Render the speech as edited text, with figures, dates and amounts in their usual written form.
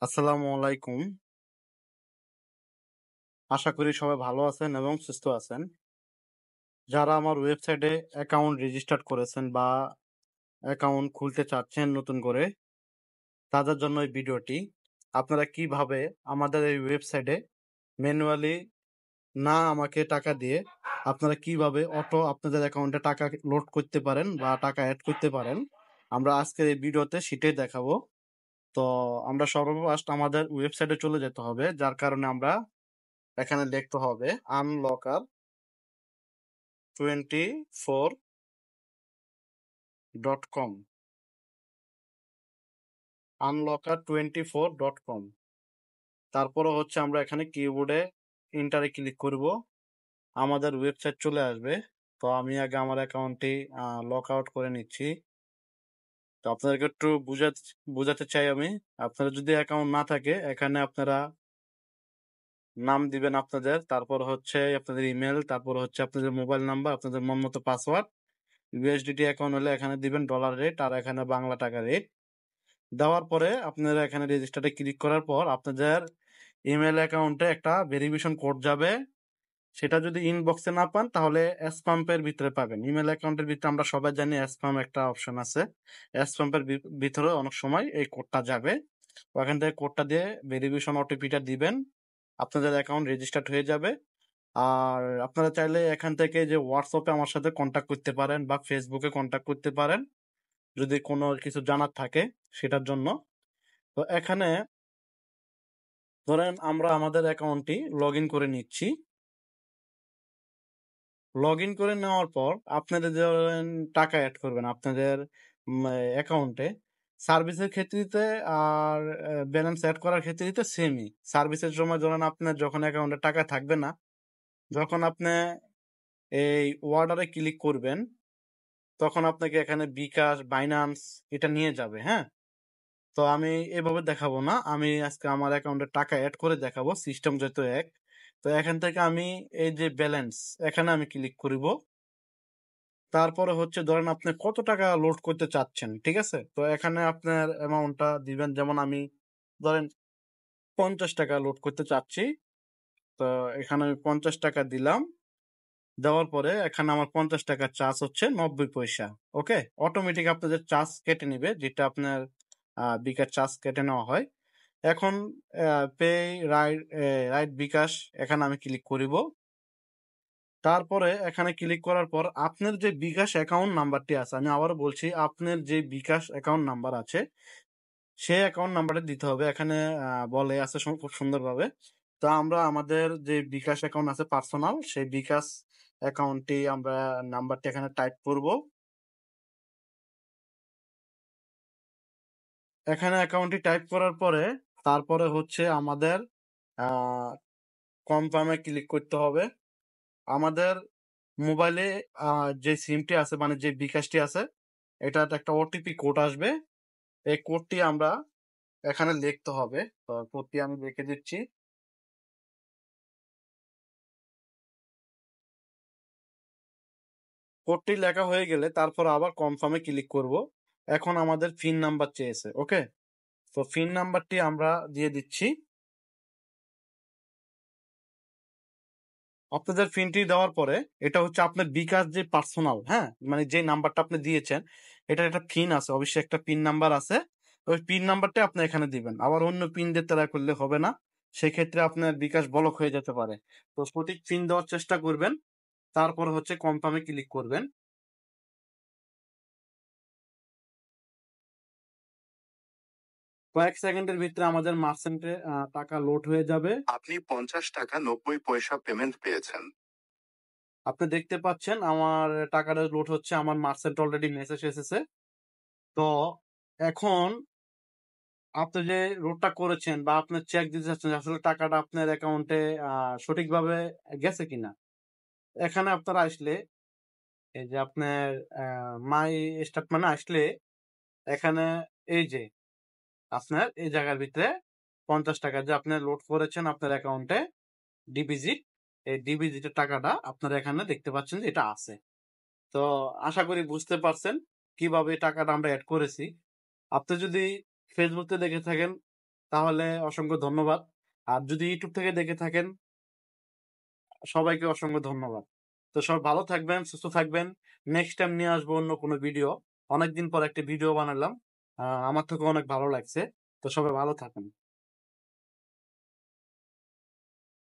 আসসালামু আলাইকুম। আশা করি সবাই ভালো আছেন এবং সুস্থ আছেন। যারা আমার ওয়েবসাইটে অ্যাকাউন্ট রেজিস্টার করেছেন বা অ্যাকাউন্ট খুলতে চাচ্ছেন নতুন করে, তাদের জন্য এই ভিডিওটি। আপনারা কিভাবে আমাদের এই ওয়েবসাইটে ম্যানুয়ালি না আমাকে টাকা দিয়ে আপনারা কিভাবে অটো আপনাদের অ্যাকাউন্টে টাকা লোড করতে পারেন বা টাকা এড করতে পারেন, আমরা আজকের এই ভিডিওতে সেটাই দেখাবো। তো আমরা সর্বফার্স্ট আমাদের ওয়েবসাইটে চলে যেতে হবে, যার কারণে আমরা এখানে লিখতে হবে unlocker24.com unlocker24.com। তারপরে হচ্ছে আমরা এখানে কিবোর্ডে ইন্টারে ক্লিক করব, আমাদের ওয়েবসাইট চলে আসবে। তো আমি আগে আমার অ্যাকাউন্টটি লক আউট করে নিচ্ছি। তো আপনাদেরকে একটু বুঝাতে চাই আমি। আপনারা যদি অ্যাকাউন্ট না থাকে, এখানে আপনারা নাম দিবেন আপনাদের, তারপর হচ্ছে আপনাদের ইমেল, তারপর হচ্ছে আপনাদের মোবাইল নাম্বার, আপনাদের মন মতো পাসওয়ার্ড। ইউএসডিটি অ্যাকাউন্ট হলে এখানে দিবেন ডলার রেট, আর এখানে বাংলা টাকা রেট দেওয়ার পরে আপনারা এখানে রেজিস্টারে ক্লিক করার পর আপনাদের ইমেল অ্যাকাউন্টে একটা ভেরিফিকেশন কোড যাবে। সেটা যদি ইনবক্সে না পান তাহলে স্প্যামের ভিতরে পাবেন। ইমেল অ্যাকাউন্টের ভিতরে আমরা সবাই জানি স্প্যাম একটা অপশন আছে, স্প্যামের ভিতরে অনেক সময় এই কোডটা যাবে। ওখান থেকে কোডটা দিয়ে ভেরিফিকেশন ওটিপিটা দিবেন, আপনাদের অ্যাকাউন্ট রেজিস্টার্ড হয়ে যাবে। আর আপনারা চাইলে এখান থেকে যে হোয়াটসঅ্যাপে আমার সাথে কন্ট্যাক্ট করতে পারেন বা ফেসবুকে কন্ট্যাক্ট করতে পারেন যদি কোনো কিছু জানার থাকে সেটার জন্য। তো এখানে ধরেন আমরা আমাদের অ্যাকাউন্টটি লগ ইন করে নিচ্ছি। লগ ইন করে নেওয়ার পর আপনাদের ধরেন টাকা অ্যাড করবেন আপনাদের অ্যাকাউন্টে। সার্ভিসের ক্ষেত্রে আর ব্যালেন্স অ্যাড করার ক্ষেত্রে সেমই। সার্ভিসের সময় ধরেন আপনার যখন অ্যাকাউন্টে টাকা থাকবে না, যখন আপনি এই অর্ডারে ক্লিক করবেন তখন আপনাকে এখানে বিকাশ, বাইন্যান্স এটা নিয়ে যাবে। হ্যাঁ, তো আমি এভাবে দেখাবো না, আমি আজকে আমার অ্যাকাউন্টে টাকা অ্যাড করে দেখাবো, সিস্টেম যেহেতু এক। তো এখান থেকে আমি এই যে ব্যালেন্স, এখানে আমি ক্লিক করব। তারপরে হচ্ছে ধরেন আপনি কত টাকা লোড করতে চাচ্ছেন, ঠিক আছে। তো এখানে আপনার অ্যামাউন্টটা দিবেন, যেমন আমি ধরেন 50 টাকা লোড করতে চাচ্ছি। তো এখানে আমি 50 টাকা দিলাম। দেওয়ার পরে এখানে আমার 50 টাকার চার্জ হচ্ছে 90 পয়সা। ওকে, অটোমেটিক আপনাদের চার্জ কেটে নিবে, যেটা আপনার বিকাশ চার্জ কেটে নেওয়া হয়। এখন পে রাইট রাইট বিকাশ, এখানে আমি ক্লিক করিব। তারপরে এখানে ক্লিক করার পর আপনার যে বিকাশ অ্যাকাউন্ট নাম্বারটি আছে, আমি আবারও বলছি, আপনার যে বিকাশ অ্যাকাউন্ট নাম্বার আছে সেই অ্যাকাউন্ট নাম্বারটা দিতে হবে। এখানে বলে আছে খুব সুন্দরভাবে। তো আমরা আমাদের যে বিকাশ অ্যাকাউন্ট আছে পার্সোনাল, সেই বিকাশ অ্যাকাউন্টটি আমরা নাম্বারটি এখানে টাইপ করব। এখানে অ্যাকাউন্টটি টাইপ করার পরে তারপরে হচ্ছে আমাদের কনফার্মে ক্লিক করতে হবে। আমাদের মোবাইলে যে সিমটি আছে, মানে যে বিকাশটি আছে, এটাতে একটা ওটিপি কোড আসবে। এই কোডটি আমরা এখানে লিখতে হবে। তো কোডটি আমি লিখে দিচ্ছি। কোডটি লেখা হয়ে গেলে তারপর আবার কনফার্মে ক্লিক করব। এখন আমাদের পিন নাম্বার চেয়েছে। ওকে, তো পিন নাম্বারটি আমরা দিয়ে দিচ্ছি। আপনাদের পিনটি দেওয়ার পরে এটা হচ্ছে আপনার বিকাশ যে পার্সোনাল, হ্যাঁ, মানে যে নাম্বারটা আপনি দিয়েছেন এটার একটা পিন আছে, অবশ্যই একটা পিন নাম্বার আছে। ওই পিন নাম্বারটা আপনি এখানে দিবেন, আবার অন্য পিন দিয়ে তারা করলে হবে না, সেক্ষেত্রে আপনার বিকাশ ব্লক হয়ে যেতে পারে। তো সঠিক পিন দেওয়ার চেষ্টা করবেন, তারপর হচ্ছে কনফার্মে ক্লিক করবেন। কয়েক সেকেন্ডের ভিতরে আমাদের মার্চেন্টে টাকা লোড হয়ে যাবে। আপনি 50 টাকা 90 পয়সা পেমেন্ট পেয়েছেন। আপনি দেখতে পাচ্ছেন আমার টাকাটা লোড হচ্ছে, আমার মার্চেন্ট অলরেডি মেসেজ এসেছে। তো এখন আপনি যে লোডটা করেছেন বা আপনি চেক দিতে চাচ্ছেন আসলে টাকাটা আপনার অ্যাকাউন্টে সঠিকভাবে গেছে কিনা, এখানে আপনারা আসলে এই যে আপনার মাই স্টেটমেন্টে আসলে এখানে এই যে আপনার এই জায়গার ভিতরে 50 টাকা যে আপনি লোড করেছেন আপনার অ্যাকাউন্টে ডিপোজিট, এই ডিপোজিটের টাকাটা আপনারা এখানে দেখতে পাচ্ছেন যে এটা আছে। তো আশা করি বুঝতে পারছেন কিভাবে টাকাটা আমরা অ্যাড করেছি। আপনি যদি ফেসবুকে দেখে থাকেন তাহলে অসংখ্য ধন্যবাদ। আর যদি ইউটিউব থেকে দেখে থাকেন সবাইকে অসংখ্য ধন্যবাদ। তো সবাই ভালো থাকবেন, সুস্থ থাকবেন। নেক্সট টাইম নিয়ে আসবো অন্য কোনো ভিডিও। অনেকদিন পর একটা ভিডিও বানালাম। আমার থেকে অনেক ভালো লাগছে। তো সবাই ভালো থাকেন।